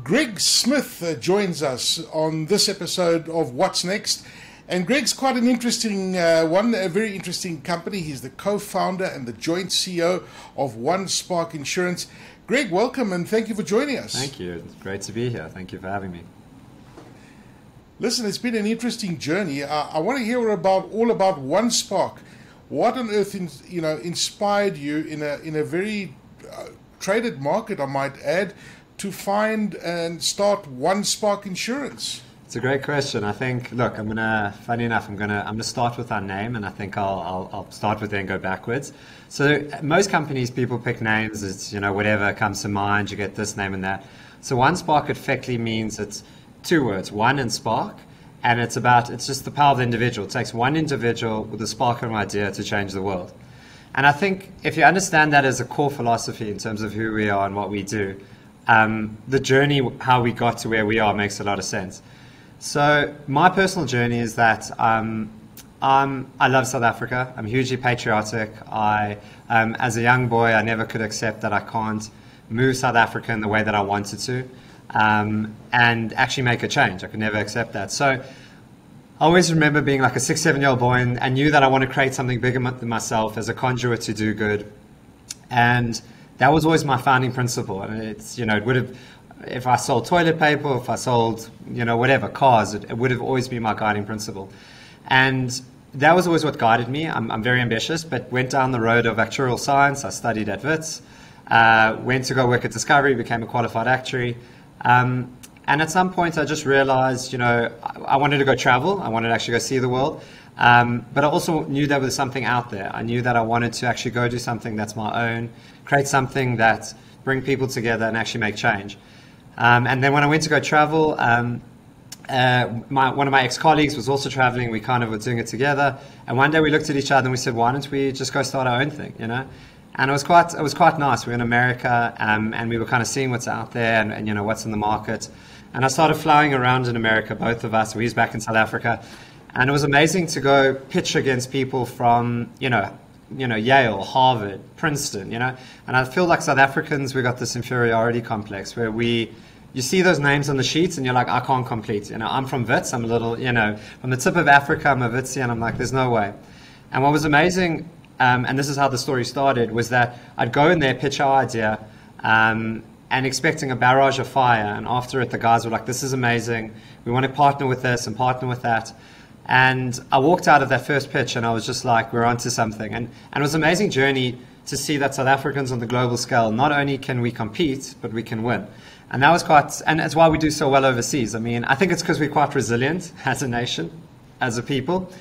Greg Smith joins us on this episode of What's Next. And Greg's quite an interesting one, a very interesting company. He's the co-founder and the joint CEO of OneSpark Insurance. Greg, welcome and thank you for joining us. Thank you. It's great to be here. Thank you for having me. Listen, it's been an interesting journey. I want to hear all about OneSpark. What on earth, inspired you in a very traded market, I might add, to find and start OneSpark Insurance? It's a great question. I think, look, I'm gonna start with our name, and I think I'll start with it and go backwards. So most companies, people pick names. It's whatever comes to mind. You get this name and that. So OneSpark effectively means it's two words, one and spark, and it's just the power of the individual. It takes one individual with a spark of an idea to change the world. And I think if you understand that as a core philosophy in terms of who we are and what we do, the journey, how we got to where we are, makes a lot of sense. So my personal journey is that I love South Africa. I'm hugely patriotic. As a young boy, I never could accept that I can't move South Africa in the way that I wanted to, and actually make a change. I could never accept that. So I always remember being like a 6, 7-year-old boy and knew that I want to create something bigger than myself as a conduit to do good. And that was always my founding principle. And it's, it would have, if I sold toilet paper, if I sold, whatever, cars, it would have always been my guiding principle. And that was always what guided me. I'm very ambitious, but went down the road of actuarial science. I studied at Wits, went to go work at Discovery, became a qualified actuary. And at some point I just realized, I wanted to go travel. I wanted to actually go see the world. But I also knew there was something out there. I knew that I wanted to actually go do something that's my own, create something that bring people together and actually make change. And then when I went to go travel, one of my ex-colleagues was also traveling. We kind of were doing it together. And one day we looked at each other and we said, why don't we just go start our own thing, And it was quite nice. We were in America, and we were kind of seeing what's out there and what's in the market. And I started flying around in America, both of us. He's back in South Africa. And it was amazing to go pitch against people from, Yale, Harvard, Princeton, And I feel like South Africans, we got this inferiority complex where you see those names on the sheets and you're like, I can't compete. I'm from Wits. I'm a little, from the tip of Africa, I'm a Witsian. I'm like, there's no way. And what was amazing, and this is how the story started, was that I'd go in there, pitch our idea, and expecting a barrage of fire. And after it, the guys were like, this is amazing. We want to partner with this and partner with that. And I walked out of that first pitch and I was just like, we're onto something. And it was an amazing journey to see that South Africans on the global scale, not only can we compete, but we can win. And that was and it's why we do so well overseas. I mean, I think it's because we're quite resilient as a nation, as a people.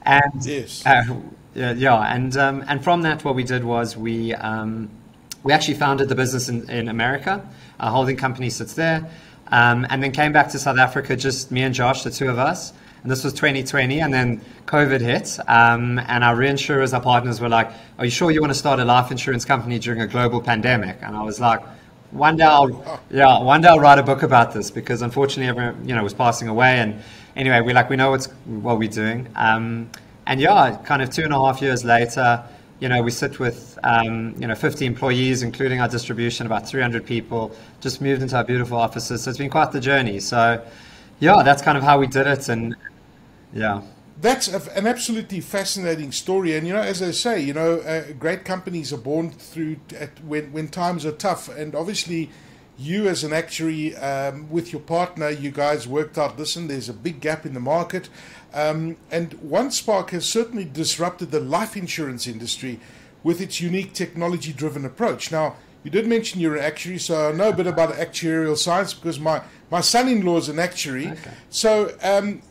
And yes. And from that, what we did was we actually founded the business in America. Our holding company sits there, and then came back to South Africa, just me and Josh, the two of us. And this was 2020, and then COVID hit, and our reinsurers, our partners were like, are you sure you want to start a life insurance company during a global pandemic? And I was like, one day I'll write a book about this, because unfortunately everyone, was passing away. And anyway, we know what we're doing. And kind of 2.5 years later, we sit with, 50 employees, including our distribution, about 300 people, just moved into our beautiful offices. So it's been quite the journey. So that's kind of how we did it. And that's an absolutely fascinating story. And, as I say, great companies are born when times are tough. And obviously, you as an actuary, with your partner, you guys worked out, listen, there's a big gap in the market. And OneSpark has certainly disrupted the life insurance industry with its unique technology-driven approach. Now, you did mention you're an actuary, so I know a bit about actuarial science because my son-in-law is an actuary. Okay. So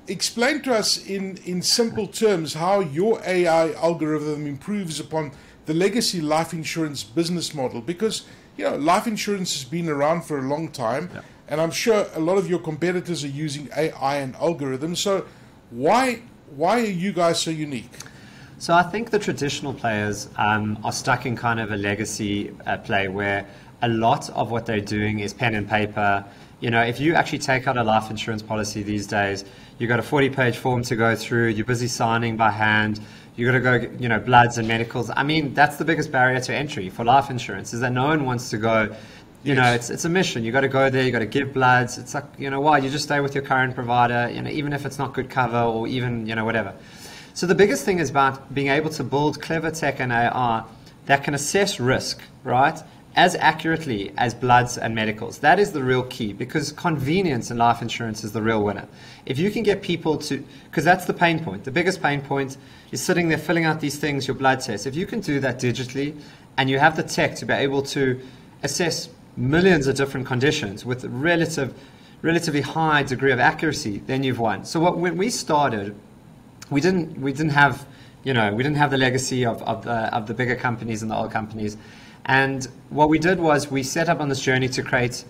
explain to us in simple terms how your AI algorithm improves upon the legacy life insurance business model, because life insurance has been around for a long time, and I'm sure a lot of your competitors are using AI and algorithms. So why are you guys so unique? So I think the traditional players are stuck in kind of a legacy play where a lot of what they're doing is pen and paper. If you actually take out a life insurance policy these days, you've got a 40-page form to go through, you're busy signing by hand, you've got to go, bloods and medicals. I mean, that's the biggest barrier to entry for life insurance, is that no one wants to go, You know, it's a mission. You got to go there. You got to give bloods. It's like, you know, why you just stay with your current provider. You know, even if it's not good cover or even, you know, whatever. So the biggest thing is about being able to build clever tech and AI that can assess risk, right, as accurately as bloods and medicals. That is the real key, because convenience in life insurance is the real winner. If you can get people to, because that's the pain point. The biggest pain point is sitting there filling out these things, your blood tests. If you can do that digitally and you have the tech to be able to assess millions of different conditions with a relatively high degree of accuracy, then you've won. So when we started, we didn't have the legacy of the bigger companies and the old companies. And what we did was we set up on this journey to create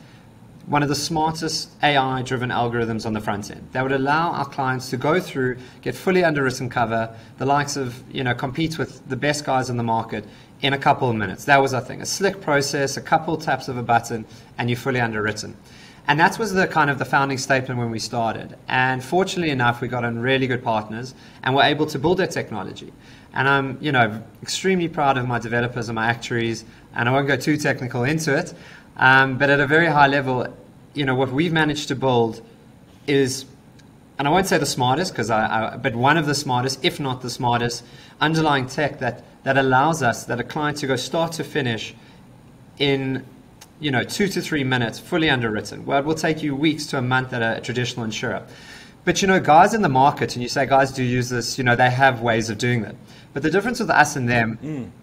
one of the smartest AI-driven algorithms on the front end that would allow our clients to go through, get fully underwritten cover, the likes of, you know, compete with the best guys in the market in a couple of minutes. That was our thing. A slick process, a couple taps of a button, and you're fully underwritten. And that was the kind of the founding statement when we started. And fortunately enough, we got on really good partners and were able to build that technology. And I'm, you know, extremely proud of my developers and my actuaries. And I won't go too technical into it. But at a very high level, you know, what we've managed to build is, and I won't say the smartest, but one of the smartest, if not the smartest, underlying tech that allows us, that a client to go start to finish in, you know, 2 to 3 minutes, fully underwritten. Well, it will take you weeks to a month at a traditional insurer. But, you know, guys in the market, and you say guys do use this, you know, they have ways of doing that. But the difference with us and them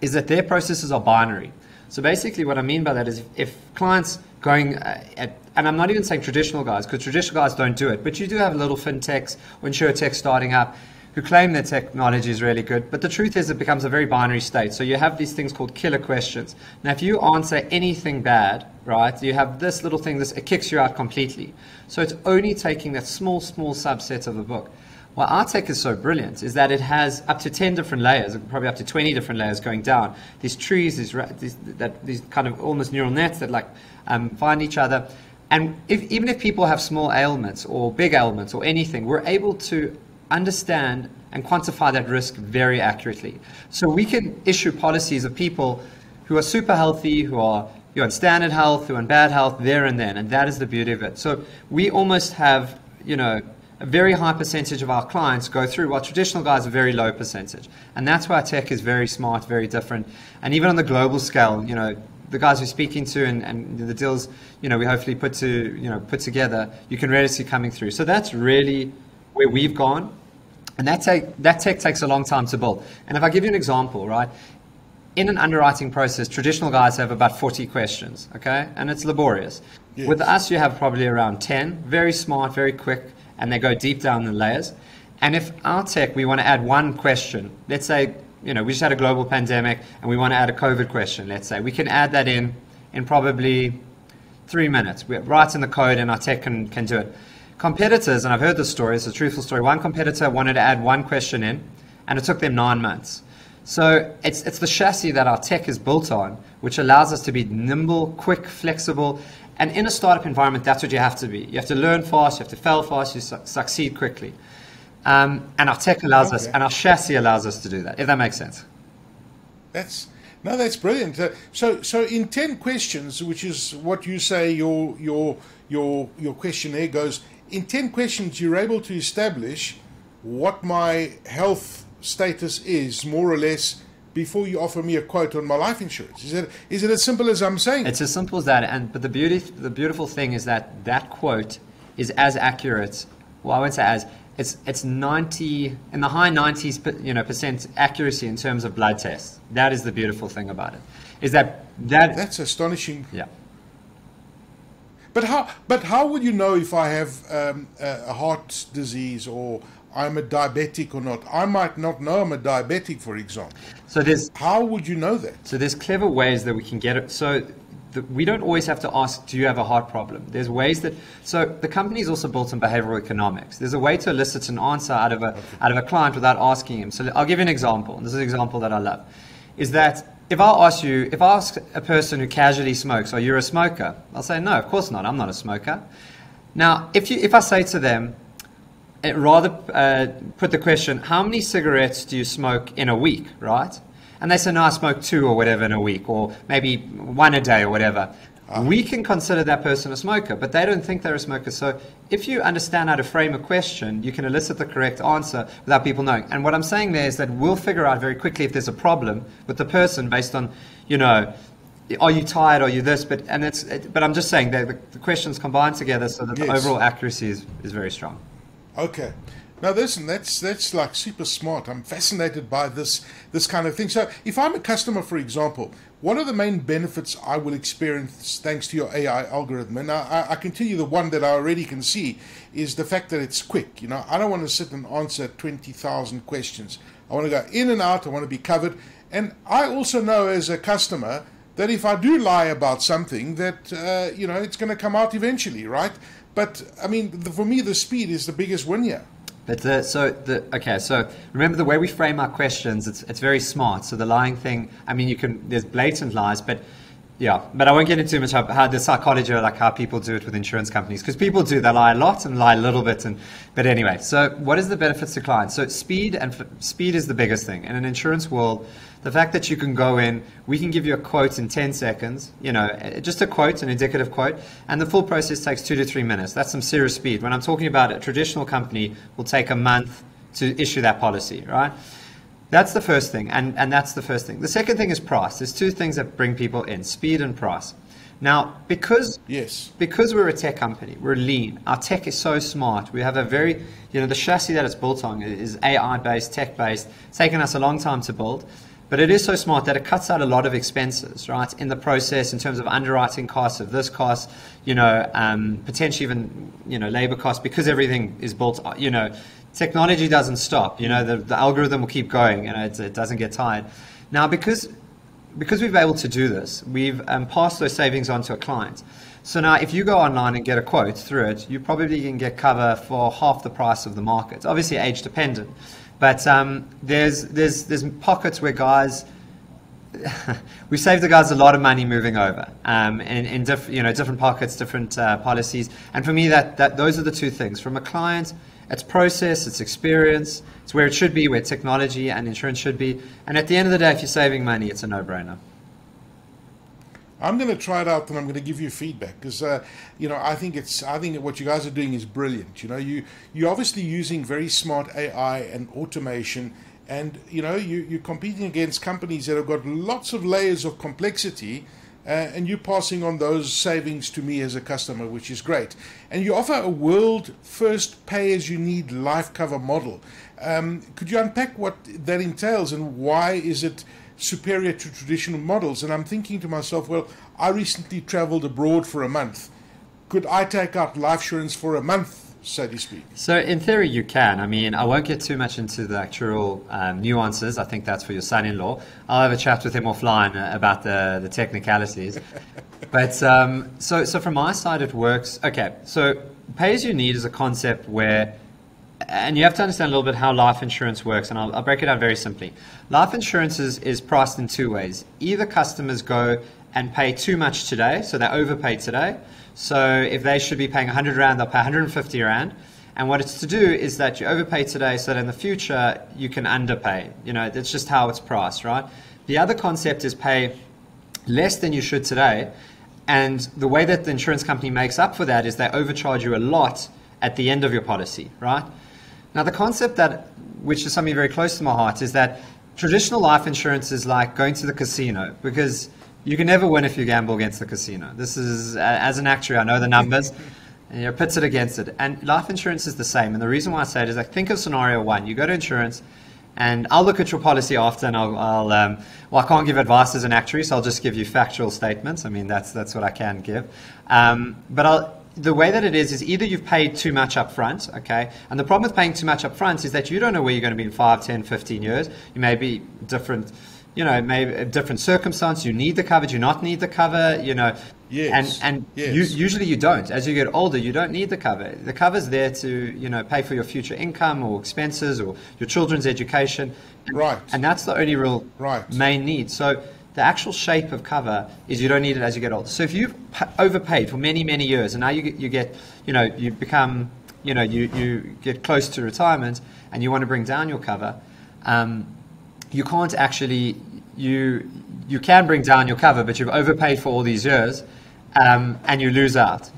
is that their processes are binary. So basically what I mean by that is if clients going and I'm not even saying traditional guys, because traditional guys don't do it, but you do have little fintechs or insurtechs starting up who claim their technology is really good. But the truth is it becomes a very binary state. So you have these things called killer questions. Now, if you answer anything bad, right, you have this little thing, it kicks you out completely. So it's only taking that small subset of the book. Why our tech is so brilliant is that it has up to 10 different layers, probably up to 20 different layers going down. These trees, these kind of almost neural nets that find each other. And even if people have small ailments or big ailments or anything, we're able to understand and quantify that risk very accurately. So we can issue policies of people who are super healthy, who are in standard health, who are in bad health there and then, and that is the beauty of it. So we almost have, you know, a very high percentage of our clients go through, while traditional guys a very low percentage. And that's why our tech is very smart, very different. And even on the global scale, you know, the guys we're speaking to and the deals, you know, we hopefully put together, you can really see coming through. So that's really where we've gone. And that tech takes a long time to build. And if I give you an example, right, in an underwriting process, traditional guys have about 40 questions, okay? And it's laborious. Yes. With us, you have probably around 10, very smart, very quick, and they go deep down the layers. And if our tech, we want to add one question, let's say, you know, we just had a global pandemic and we want to add a COVID question, let's say, we can add that in probably 3 minutes. We're right in the code and our tech can do it. Competitors, and I've heard this story, it's a truthful story, one competitor wanted to add one question in and it took them 9 months. So it's the chassis that our tech is built on, which allows us to be nimble, quick, flexible. And in a startup environment, that's what you have to be. You have to learn fast, you have to fail fast, you succeed quickly. And our tech allows us, and our chassis allows us to do that, if that makes sense. That's brilliant. So in 10 questions, which is what you say your questionnaire goes, in 10 questions, you're able to establish what my health status is, more or less, before you offer me a quote on my life insurance. Is it as simple as I'm saying? It's as simple as that. But the beautiful thing is that quote is as accurate. Well, I won't say as. It's 90 in the high 90s, you know, percent accuracy in terms of blood tests. That is the beautiful thing about it. Is that's astonishing. Yeah. But how would you know if I have a heart disease or I'm a diabetic or not? I might not know I'm a diabetic, for example. So how would you know that? So there's clever ways that we can get it. So we don't always have to ask, do you have a heart problem? There's ways that, so the company is also built on behavioral economics. There's a way to elicit an answer out of a client without asking him. So I'll give you an example. This is an example that I love. Is that if I ask a person who casually smokes, are you a smoker? I'll say, no, of course not. I'm not a smoker. Now, if I say to them, rather put the question, how many cigarettes do you smoke in a week, right? And they say, no, I smoke 2 or whatever in a week, or maybe 1 a day or whatever. We can consider that person a smoker, but they don't think they're a smoker. So if you understand how to frame a question, you can elicit the correct answer without people knowing. And what I'm saying there is that we'll figure out very quickly if there's a problem with the person based on, are you tired? Are you this? But I'm just saying that the questions combine together so that the overall accuracy is very strong. Okay. Now, listen, that's like super smart. I'm fascinated by this kind of thing. So if I'm a customer, for example, what are the main benefits I will experience thanks to your AI algorithm? And I can tell you the one that I already can see is the fact that it's quick. I don't want to sit and answer 20,000 questions. I want to go in and out. I want to be covered. And I also know as a customer that if I do lie about something that, it's going to come out eventually, right? But, I mean, for me, the speed is the biggest win here. But so remember the way we frame our questions, it's very smart. So the lying thing, I mean, there's blatant lies, but I won't get into too much how the psychology or like how people do it with insurance companies, because people they lie a lot and lie a little bit. But anyway, so what is the benefits to clients? So speed is the biggest thing. In an insurance world, the fact that you can go in, we can give you a quote in 10 seconds, just a quote, an indicative quote, and the full process takes 2 to 3 minutes. That's some serious speed. When I'm talking about a traditional company will take a month to issue that policy, right? That's the first thing, and that's the first thing. The second thing is price. There's two things that bring people in, speed and price. Now, because we're a tech company, we're lean, our tech is so smart, we have a very, the chassis that it's built on is AI-based, tech-based. It's taken us a long time to build. But it is so smart that it cuts out a lot of expenses, right, in the process in terms of underwriting costs, of this cost, potentially even, labor costs, because everything is built, technology doesn't stop. The algorithm will keep going, it doesn't get tired. Now, because we've been able to do this, we've passed those savings on to a client. So now if you go online and get a quote through it, you probably can get cover for half the price of the market. Obviously age dependent. But there's pockets where guys, we saved the guys a lot of money moving over, in different pockets, different policies. And for me, that those are the two things. From a client, it's process, it's experience, it's where it should be, where technology and insurance should be. And at the end of the day, if you're saving money, it's a no-brainer. I'm going to try it out and I'm going to give you feedback because, I think what you guys are doing is brilliant. You're obviously using very smart AI and automation, and, you're competing against companies that have got lots of layers of complexity, and you're passing on those savings to me as a customer, which is great. And you offer a world first pay-as-you-need life cover model. Could you unpack what that entails and why is it superior to traditional models? And I'm thinking to myself, well, I recently traveled abroad for a month. Could I take out life insurance for a month, so to speak? So in theory you can. I mean, I won't get too much into the actual nuances. I think that's for your son-in-law. I'll have a chat with him offline about the technicalities. But so from my side it works. Okay, so pay as you need is a concept where, and you have to understand a little bit how life insurance works, and I'll break it down very simply. Life insurance is priced in two ways. Either customers go and pay too much today, so they overpay today. So if they should be paying 100 Rand, they'll pay 150 Rand. And what it's to do is that you overpay today so that in the future you can underpay. That's just how it's priced, right? The other concept is pay less than you should today. And the way that the insurance company makes up for that is they overcharge you a lot at the end of your policy, right? Now, the concept which is something very close to my heart, is that traditional life insurance is like going to the casino, because you can never win if you gamble against the casino. This is, as an actuary, I know the numbers, and you're pitted against it. And life insurance is the same. And the reason why I say it is, like, think of scenario one. You go to insurance, and I'll look at your policy after, and I can't give advice as an actuary, so I'll just give you factual statements. I mean, that's what I can give. The way that it is either you've paid too much up front, okay? And the problem with paying too much up front is that you don't know where you're going to be in 5, 10, 15 years. You may be different, maybe a different circumstance. You need the cover, do you not need the cover, Yes. And yes. Usually you don't. As you get older, you don't need the cover. The cover's there to, pay for your future income or expenses or your children's education. Right. And that's the only real main need. So the actual shape of cover is you don't need it as you get older. So if you've overpaid for many, many years, and now you get, you become, you get close to retirement, and you want to bring down your cover, you can't actually, you can bring down your cover, but you've overpaid for all these years, and you lose out.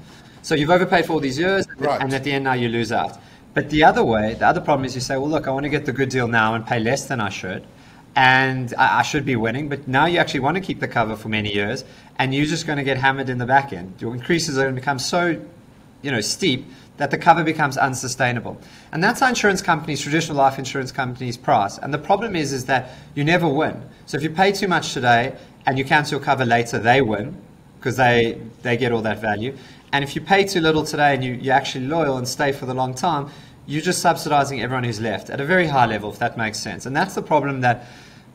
So you've overpaid for all these years, Right. and at the end now you lose out. But the other way, the other problem is you say, well, look, I want to get the good deal now and pay less than I should, and I should be winning. But now you actually want to keep the cover for many years, and you're just going to get hammered in the back end. Your increases are going to become so, steep that the cover becomes unsustainable. And that's how insurance companies, traditional life insurance companies, price. And the problem is that you never win. So if you pay too much today and you cancel your cover later, they win because they get all that value. And if you pay too little today and you're actually loyal and stay for the long time, you're just subsidizing everyone who's left at a very high level, if that makes sense. And that's the problem that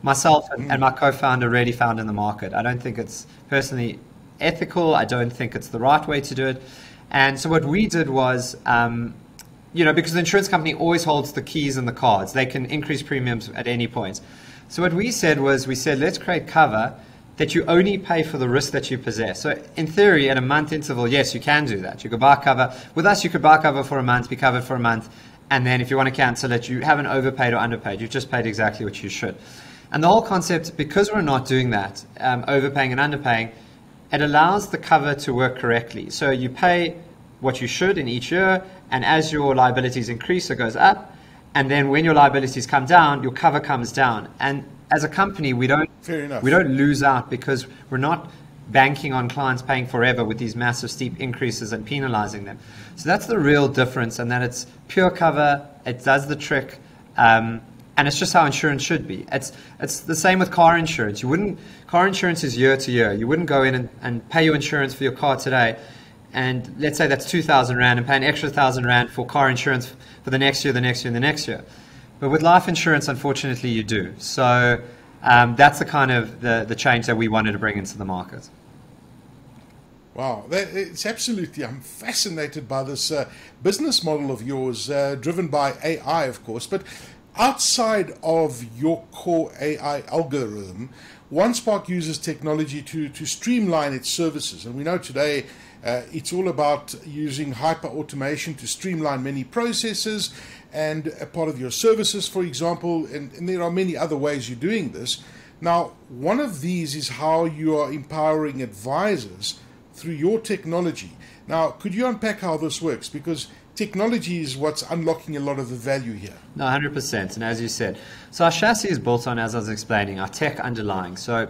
myself and my co-founder really found in the market. I don't think it's personally ethical. I don't think it's the right way to do it. And so what we did was, because the insurance company always holds the keys and the cards. They can increase premiums at any point. So what we said, let's create cover that you only pay for the risk that you possess. So in theory, at a month interval, yes, you can do that. You could buy cover. With us, you could buy cover for a month, be covered for a month, and then if you want to cancel it, you haven't overpaid or underpaid. You've just paid exactly what you should. And the whole concept, because we're not doing that, overpaying and underpaying, it allows the cover to work correctly. So you pay what you should in each year, and as your liabilities increase, it goes up. And then when your liabilities come down, your cover comes down. And as a company, we don't lose out because we're not banking on clients paying forever with these massive steep increases and penalizing them. So that's the real difference, and that it's pure cover, it does the trick, and it's just how insurance should be. It's the same with car insurance. Car insurance is year to year. You wouldn't go in and pay your insurance for your car today, and let's say that's 2,000 Rand, and pay an extra 1,000 Rand for car insurance for the next year, the next year, and the next year. But with life insurance, unfortunately, you do. So that's the kind of the change that we wanted to bring into the market. Wow, it's absolutely, I'm fascinated by this business model of yours, driven by AI, of course. But outside of your core AI algorithm, OneSpark uses technology to streamline its services. And we know today it's all about using hyper-automation to streamline many processes and a part of your services, for example, and there are many other ways you're doing this. Now, one of these is how you are empowering advisors through your technology. Now, could you unpack how this works? Because technology is what's unlocking a lot of the value here. No, 100%. And as you said, so our chassis is built on, as I was explaining, our tech underlying. So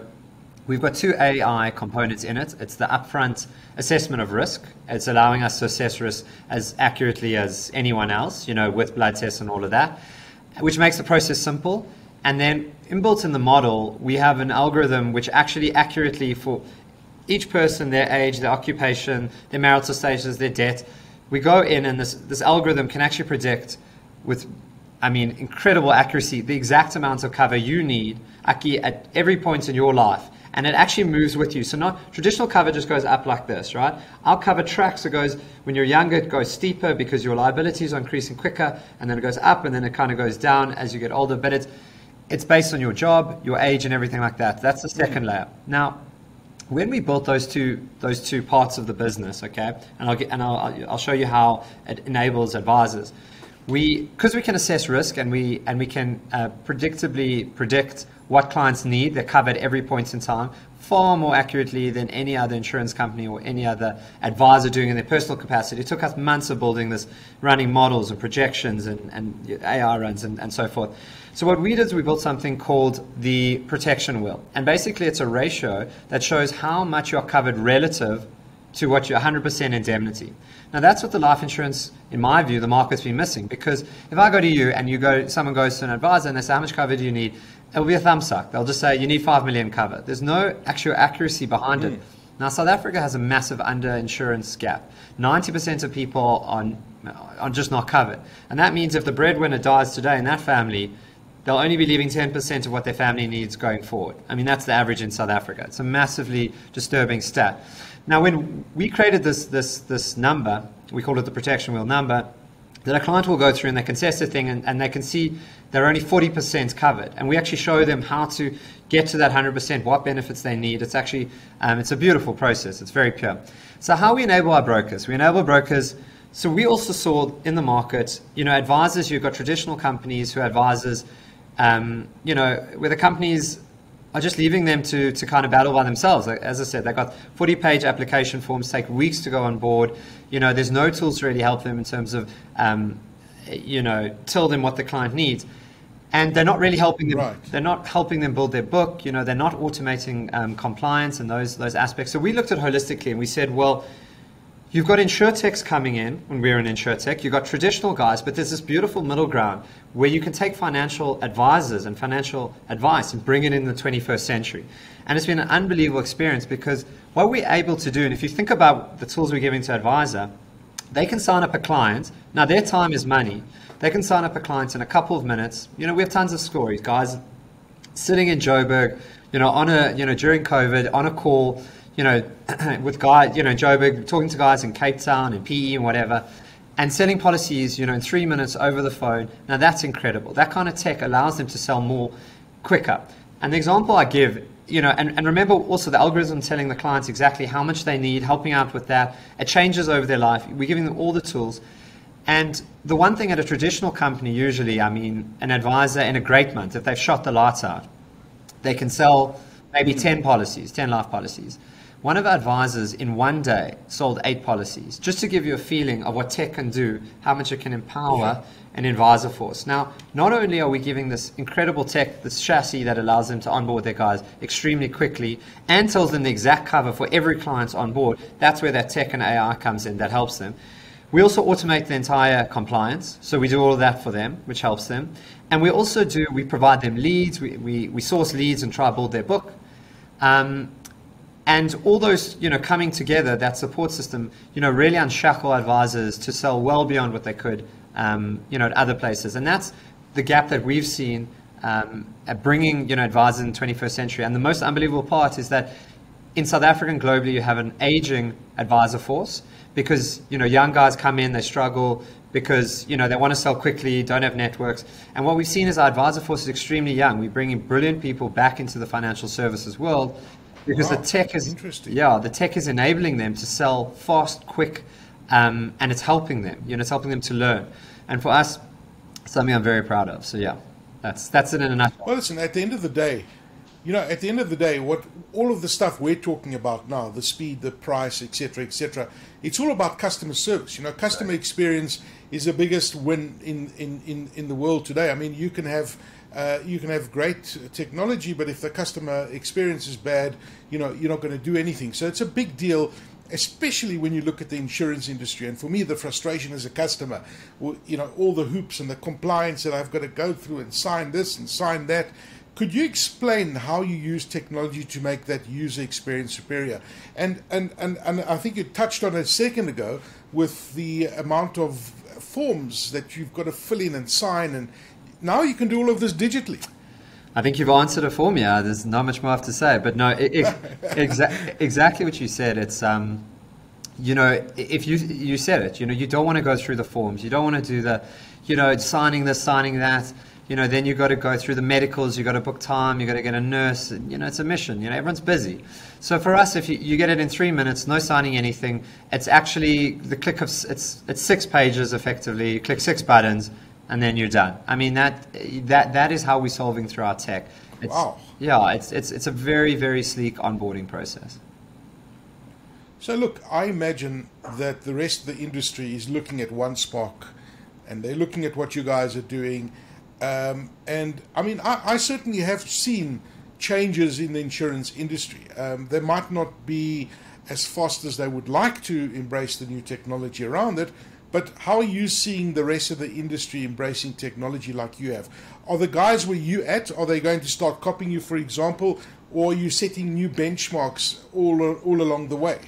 we've got two AI components in it. It's the upfront assessment of risk. It's allowing us to assess risk as accurately as anyone else, with blood tests and all of that, which makes the process simple. And then inbuilt in the model, we have an algorithm which actually accurately, for each person, their age, their occupation, their marital status, their debt, we go in and this algorithm can actually predict with, incredible accuracy, the exact amount of cover you need at every point in your life. And it actually moves with you. So not traditional cover just goes up like this, right? Our cover tracks. It goes, when you're younger, it goes steeper because your liabilities are increasing quicker, and then it goes up, and then it kind of goes down as you get older. But it's based on your job, your age, and everything like that. That's the second layer. Now, when we built those two parts of the business, okay, and I'll show you how it enables advisors. Because we can assess risk and we can predictably predict what clients need, they're covered every point in time, far more accurately than any other insurance company or any other advisor doing in their personal capacity. It took us months of building this, running models and projections and AI runs and so forth. So what we did is we built something called the protection wheel. And basically it's a ratio that shows how much you're covered relative to what you're 100% indemnity. Now that's what the life insurance, in my view, the market's been missing. Because if I go to you and someone goes to an advisor and they say, how much cover do you need? It'll be a thumb suck. They'll just say, you need 5 million cover. There's no actual accuracy behind it. Now, South Africa has a massive under-insurance gap. 90% of people are just not covered. And that means if the breadwinner dies today in that family, they'll only be leaving 10% of what their family needs going forward. That's the average in South Africa. It's a massively disturbing stat. Now, when we created this number, we call it the protection wheel number, that a client will go through and they can test the thing and they can see they're only 40% covered. And we actually show them how to get to that 100%, what benefits they need. It's actually, it's a beautiful process. It's very pure. So how we enable our brokers? We enable brokers. So we also saw in the market, advisors, you've got traditional companies who are advisors, where the companies are just leaving them to kind of battle by themselves. Like, as I said, they've got 40-page application forms, take weeks to go on board. There's no tools to really help them in terms of, tell them what the client needs. And they're not really helping them. Right. They're not helping them build their book. They're not automating compliance and those aspects. So we looked at holistically and we said, well, you've got insurtechs coming in when we're in insurtech. You've got traditional guys, but there's this beautiful middle ground where you can take financial advisors and financial advice and bring it in the 21st century. And it's been an unbelievable experience because what we're able to do, and if you think about the tools we're giving to advisor, they can sign up a client. Now, their time is money. They can sign up a client in a couple of minutes. We have tons of stories, guys sitting in Joburg, during COVID, on a call, with guys, Joburg, talking to guys in Cape Town and PE and whatever, and selling policies, in 3 minutes over the phone. Now, that's incredible. That kind of tech allows them to sell more quicker. And the example I give, and remember also the algorithm telling the clients exactly how much they need, helping out with that. It changes over their life. We're giving them all the tools. And the one thing at a traditional company, usually, an advisor in a great month, if they've shot the lights out, they can sell maybe 10 life policies. One of our advisors in one day sold 8 policies, just to give you a feeling of what tech can do, how much it can empower an advisor force. Now, not only are we giving this incredible tech, this chassis that allows them to onboard their guys extremely quickly and tells them the exact cover for every client on board, that's where that tech and AI comes in, that helps them. We also automate the entire compliance, so we do all of that for them, which helps them. And we also we provide them leads, we source leads and try to build their book. And all those, coming together, that support system, really unshackle advisors to sell well beyond what they could, at other places. And that's the gap that we've seen at bringing, advisors in the 21st century. And the most unbelievable part is that in South Africa and globally, you have an aging advisor force because, young guys come in, they struggle because, they want to sell quickly, don't have networks. And what we've seen is our advisor force is extremely young. We're bringing brilliant people back into the financial services world. Because the tech is enabling them to sell fast, quick, and it's helping them. It's helping them to learn. And for us, something I'm very proud of. So that's it in a nutshell. Well, listen, at the end of the day, what all of the stuff we're talking about now, the speed, the price, etc., it's all about customer service. Customer experience is the biggest win in the world today. You can have great technology, but if the customer experience is bad, you're not going to do anything. So it's a big deal, especially when you look at the insurance industry. And for me, the frustration as a customer, all the hoops and the compliance that I've got to go through and sign this and sign that. Could you explain how you use technology to make that user experience superior? And I think you touched on it a second ago with the amount of forms that you've got to fill in and sign, and now you can do all of this digitally. I think you've answered it for me. There's not much more I have to say, but no, exactly what you said. It's if you said it, you don't want to go through the forms. You don't want to do the, signing this, signing that. Then you got to go through the medicals. You got to book time. You got to get a nurse. It's a mission. Everyone's busy. So for us, if you get it in 3 minutes, no signing anything. It's actually the click of it's 6 pages effectively. You click 6 buttons. And then you're done. That is how we're solving through our tech. Wow. Yeah, it's a very, very sleek onboarding process. So look, I imagine that the rest of the industry is looking at OneSpark, and they're looking at what you guys are doing. I certainly have seen changes in the insurance industry. They might not be as fast as they would like to embrace the new technology around it. But how are you seeing the rest of the industry embracing technology like you have? Are the guys where you at, are they going to start copying you, for example, or are you setting new benchmarks all along the way?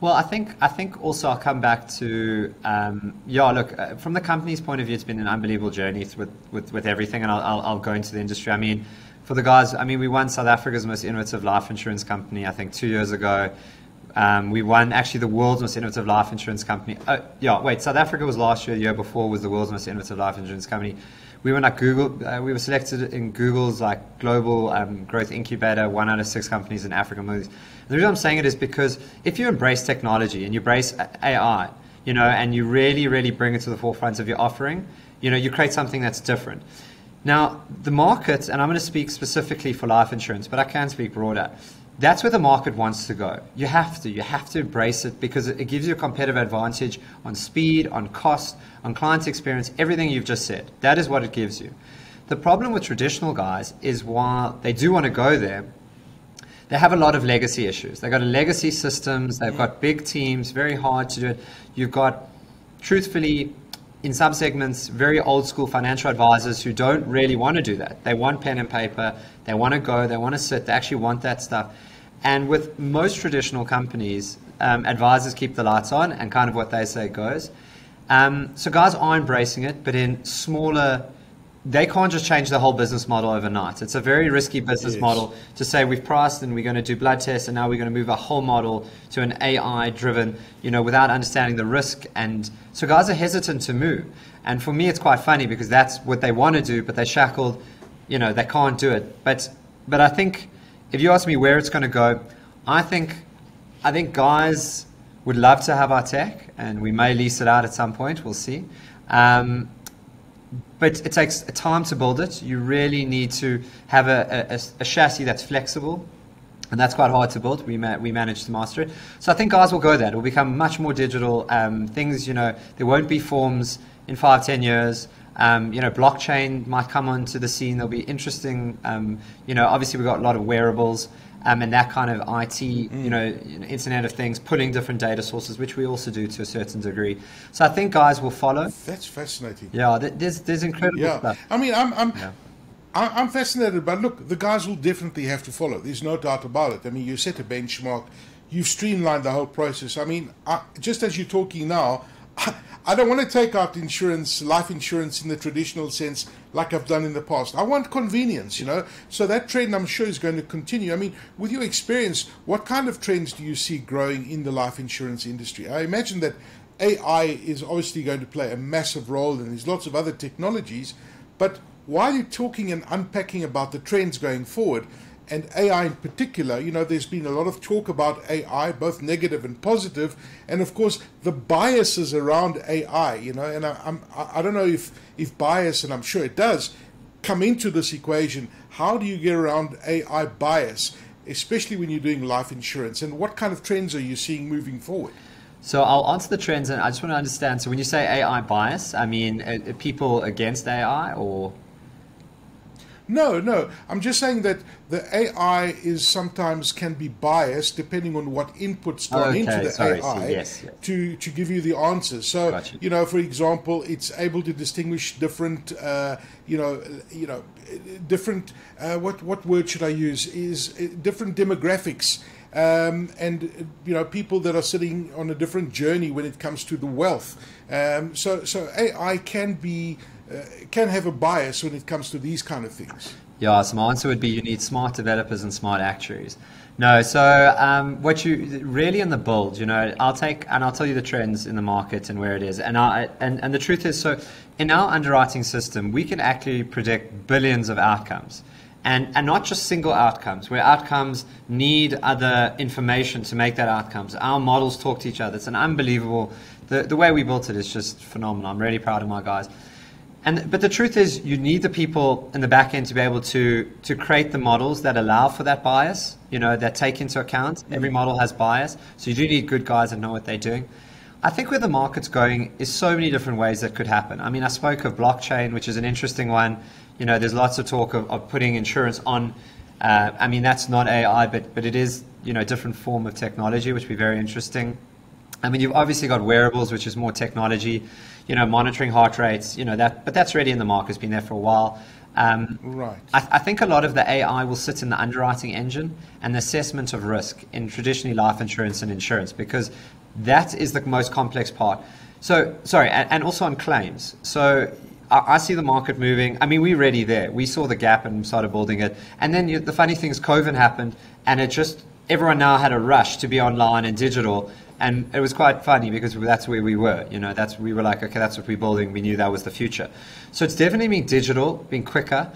Well, I think also I'll come back to, from the company's point of view, it's been an unbelievable journey with everything, and I'll go into the industry. For the guys, we won South Africa's most innovative life insurance company, I think 2 years ago. We won actually the world's most innovative life insurance company. South Africa was last year. The year before was the world's most innovative life insurance company. We were Google. We were selected in Google's global growth incubator, 1 out of 6 companies in Africa. The reason I'm saying it is because if you embrace technology and you embrace AI, and you really, really bring it to the forefront of your offering, you create something that's different. Now, the market, and I'm going to speak specifically for life insurance, but I can speak broader. That's where the market wants to go. You have to embrace it because it gives you a competitive advantage on speed, on cost, on client experience, everything you've just said. That is what it gives you. The problem with traditional guys is while they do want to go there, they have a lot of legacy issues. They've got legacy systems, they've got big teams, very hard to do it. You've got, truthfully, in some segments, very old school financial advisors who don't really want to do that. They want pen and paper, they want to go, they want to sit, they actually want that stuff. And with most traditional companies, advisors keep the lights on and kind of what they say goes. So guys are embracing it, but in smaller, they can't just change the whole business model overnight. It's a very risky business model to say we've priced and we're going to do blood tests and now we're going to move our whole model to an AI driven, without understanding the risk. And so guys are hesitant to move. And for me, it's quite funny because that's what they want to do, but they're shackled, they can't do it. But I think if you ask me where it's going to go, I think guys would love to have our tech and we may lease it out at some point. We'll see. But it takes time to build it. You really need to have a chassis that's flexible, and that's quite hard to build. We managed to master it. So I think guys will go there. It will become much more digital. Things, there won't be forms in 5-10 years. Blockchain might come onto the scene. There'll be interesting, obviously we've got a lot of wearables. And that kind of IT, Internet of Things, pulling different data sources, which we also do to a certain degree. So I think guys will follow. That's fascinating. Yeah, there's incredible stuff. I mean, I'm fascinated, but look, the guys will definitely have to follow. There's no doubt about it. I mean, you set a benchmark, you've streamlined the whole process. I mean, just as you're talking now, I don't want to take out life insurance in the traditional sense like I've done in the past. I want convenience, So that trend, I'm sure, is going to continue. I mean, with your experience, what kind of trends do you see growing in the life insurance industry? I imagine that AI is obviously going to play a massive role, and there's lots of other technologies. But while you're talking and unpacking about the trends going forward, and AI in particular, there's been a lot of talk about AI, both negative and positive, and of course the biases around AI, and I don't know if bias, and I'm sure it does, come into this equation. How do you get around AI bias, especially when you're doing life insurance, and what kind of trends are you seeing moving forward? So I'll answer the trends, and I just want to understand, so when you say AI bias, I mean, are people against AI or... No. I'm just saying that the AI sometimes can be biased depending on what inputs gone into the AI yes. to give you the answers. So, gotcha. For example, it's able to distinguish different, different. What word should I use? Is different demographics. And people that are sitting on a different journey when it comes to the wealth. So AI can have a bias when it comes to these kind of things. Yeah, so my answer would be you need smart developers and smart actuaries. No, so what you really in the build, I'll tell you the trends in the market and where it is. And the truth is, so in our underwriting system, we can actually predict billions of outcomes. And not just single outcomes, where outcomes need other information to make that outcomes. Our models talk to each other. It's an unbelievable, the way we built it is just phenomenal. I'm really proud of my guys. But the truth is, you need the people in the back end to be able to create the models that allow for that bias, that take into account. Every model has bias, so you do need good guys that know what they're doing. I think where the market's going is so many different ways that could happen. I mean, I spoke of blockchain, which is an interesting one. There's lots of talk of putting insurance on. I mean, that's not AI, but it is, a different form of technology, which would be very interesting. I mean, you've obviously got wearables, which is more technology, monitoring heart rates, but that's already in the market. It's been there for a while. Right. I think a lot of the AI will sit in the underwriting engine and the assessment of risk in traditionally life insurance and insurance, because that is the most complex part. So, sorry, and also on claims. So I see the market moving. I mean, we're already there. We saw the gap and started building it. And then the funny thing is COVID happened, and everyone now had a rush to be online and digital. And it was quite funny because that's where we were. We were like, okay, that's what we're building. We knew that was the future. So it's definitely being digital, being quicker,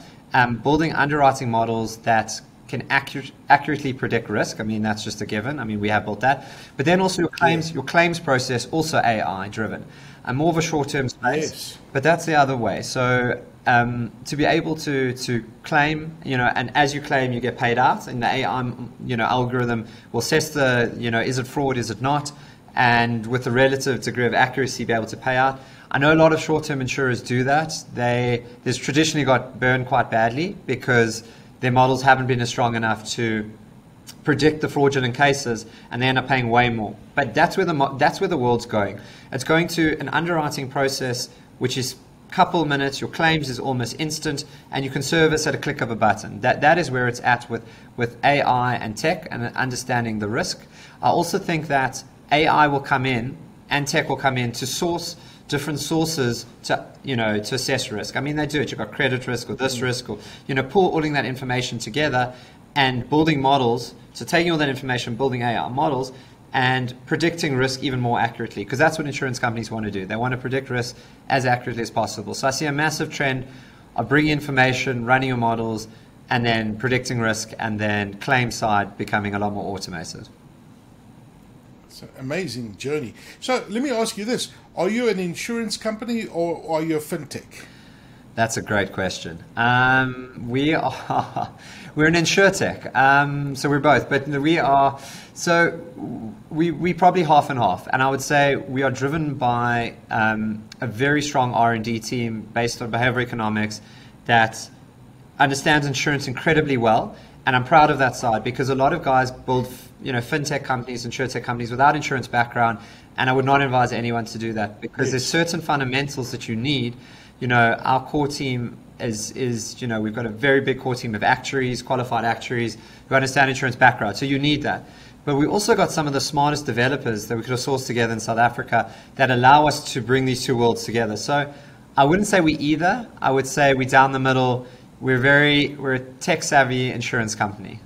building underwriting models that can accurately predict risk. I mean, that's just a given. I mean, we have built that. But then also your claims process, also AI driven. And more of a short-term space. Yes. But that's the other way. So to be able to claim, and as you claim, you get paid out, and the AI, algorithm will assess the, is it fraud, is it not, and with a relative degree of accuracy, be able to pay out. I know a lot of short-term insurers do that. There's traditionally got burned quite badly because their models haven't been as strong enough to predict the fraudulent cases, and they end up paying way more. But that's where the world's going. It's going to an underwriting process which is couple minutes, your claims is almost instant, and you can service at a click of a button. That is where it's at with AI and tech and understanding the risk. I also think that AI will come in and tech will come in to source different sources to assess risk. I mean, they do it. You've got credit risk or this risk, or pulling that information together and building models. So taking all that information, building AI models, and predicting risk even more accurately, because that's what insurance companies want to do. They want to predict risk as accurately as possible. So I see a massive trend of bringing information, running your models, and then predicting risk, and then claim side becoming a lot more automated. It's an amazing journey. So let me ask you this. Are you an insurance company or are you a fintech? That's a great question. We're an insurtech, so we're both, but we probably half and half. And I would say we are driven by a very strong R&D team based on behavioral economics that understands insurance incredibly well. And I'm proud of that side, because a lot of guys build fintech companies, insurtech companies without insurance background, and I would not advise anyone to do that, because there's certain fundamentals that you need. Our core team is we've got a very big core team of actuaries, qualified actuaries who understand insurance background. So you need that. But we also got some of the smartest developers that we could have sourced together in South Africa that allow us to bring these two worlds together. So I wouldn't say we either. I would say we're down the middle. We're a tech savvy insurance company.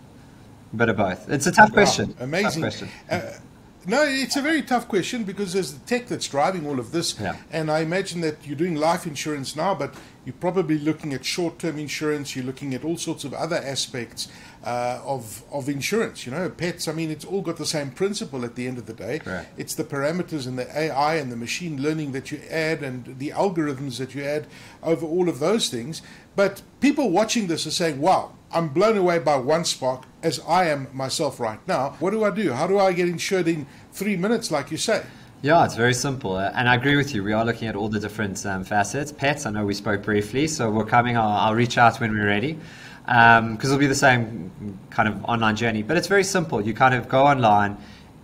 A bit of both. It's a tough question. Amazing. Tough question. No, it's a very tough question, because there's the tech that's driving all of this. Yeah. And I imagine that you're doing life insurance now, but you're probably looking at short-term insurance. You're looking at all sorts of other aspects of insurance. Pets, I mean, it's all got the same principle at the end of the day. Correct. It's the parameters and the AI and the machine learning that you add and the algorithms that you add over all of those things. But people watching this are saying, wow, I'm blown away by OneSpark, as I am myself right now. What do I do? How do I get insured in 3 minutes, like you say? Yeah, it's very simple. And I agree with you. We are looking at all the different facets. Pets, I know we spoke briefly, so we're coming. I'll reach out when we're ready, because it'll be the same kind of online journey. But it's very simple. You kind of go online.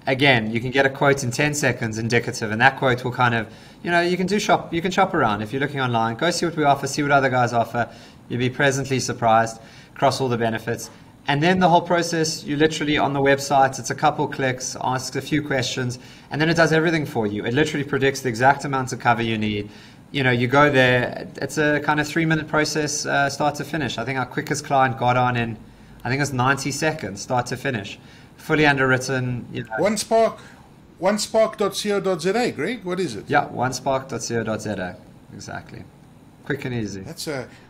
Again, you can get a quote in 10 seconds, indicative, and that quote will kind of, you can shop around. If you're looking online, go see what we offer, see what other guys offer. You'll be pleasantly surprised across all the benefits. And then the whole process, you literally on the website, it's a couple clicks, asks a few questions, and then it does everything for you. It literally predicts the exact amount of cover you need. You go there, it's a kind of 3-minute process, start to finish. I think our quickest client got on in, I think it was 90 seconds, start to finish. Fully underwritten. OneSpark.co.za, Greg, what is it? Yeah, OneSpark.co.za, exactly. Quick and easy. That's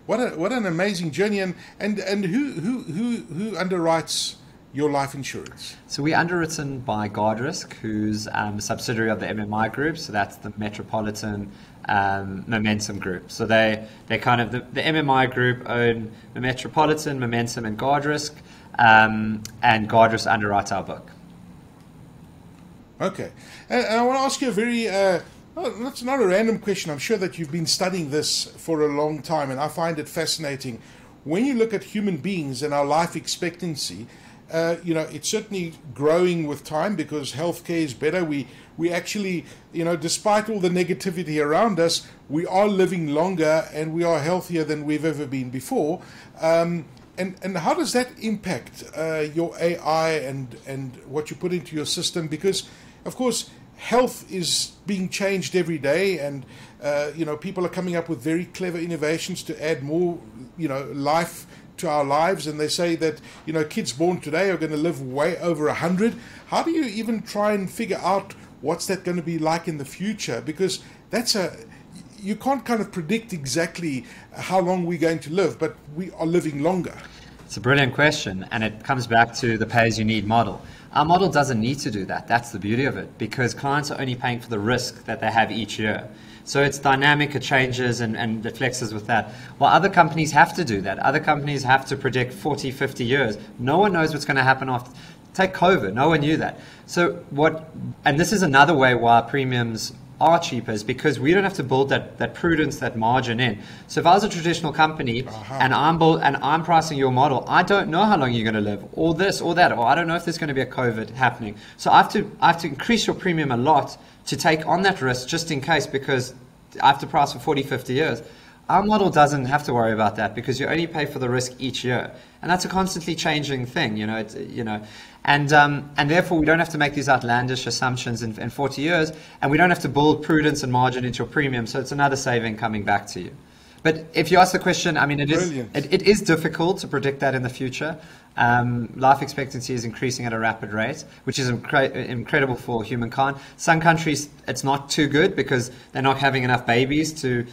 what an amazing journey. And who underwrites your life insurance? So we're underwritten by Guardrisk, who's a subsidiary of the MMI Group. So that's the Metropolitan Momentum Group. So they kind of the MMI Group own the Metropolitan, Momentum, and Guardrisk, and Guardrisk underwrites our book. Okay, and I want to ask you a very that's not a random question. I'm sure that you've been studying this for a long time, and I find it fascinating. When you look at human beings and our life expectancy, it's certainly growing with time, because healthcare is better. We actually, despite all the negativity around us, we are living longer and we are healthier than we've ever been before. And how does that impact your AI and what you put into your system? Because, of course, health is being changed every day, and people are coming up with very clever innovations to add more life to our lives. And they say that kids born today are going to live way over 100. How do you even try and figure out what's that going to be like in the future? Because you can't kind of predict exactly how long we're going to live, but we are living longer. It's a brilliant question, and it comes back to the pay-as-you-need model. Our model doesn't need to do that. That's the beauty of it, because clients are only paying for the risk that they have each year. So it's dynamic, it changes, and it flexes with that. While other companies have to do that. Other companies have to predict 40, 50 years. No one knows what's going to happen after. Take COVID, no one knew that. And this is another way why premiums are cheaper, is because we don't have to build that prudence, that margin in. So if I was a traditional company and I'm pricing your model, I don't know how long you're going to live, or this or that, or I don't know if there's going to be a COVID happening. So I have to increase your premium a lot to take on that risk just in case, because I have to price for 40, 50 years. Our model doesn't have to worry about that, because you only pay for the risk each year, and that's a constantly changing thing, and therefore we don't have to make these outlandish assumptions in 40 years, and we don't have to build prudence and margin into your premium. So it's another saving coming back to you. But if you ask the question, I mean, it is difficult to predict that in the future. Life expectancy is increasing at a rapid rate, which is incredible for humankind. Some countries, it's not too good because they're not having enough babies to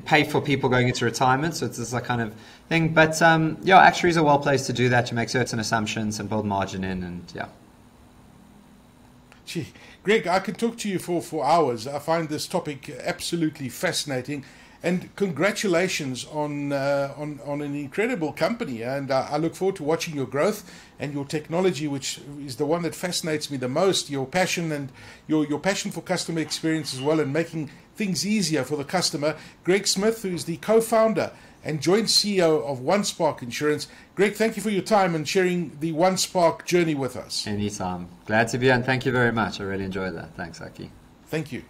pay for people going into retirement. So it's this kind of thing. But actuaries are well placed to do that, to make certain assumptions and build margin in. And Gee, Greg, I could talk to you for hours. I find this topic absolutely fascinating. And congratulations on an incredible company. And I look forward to watching your growth and your technology, which is the one that fascinates me the most. Your passion and your passion for customer experience as well, and making things easier for the customer. Greg Smith, who is the co-founder and joint CEO of OneSpark Insurance. Greg, thank you for your time and sharing the OneSpark journey with us. Anytime. Glad to be on. Thank you very much. I really enjoyed that. Thanks, Aki. Thank you.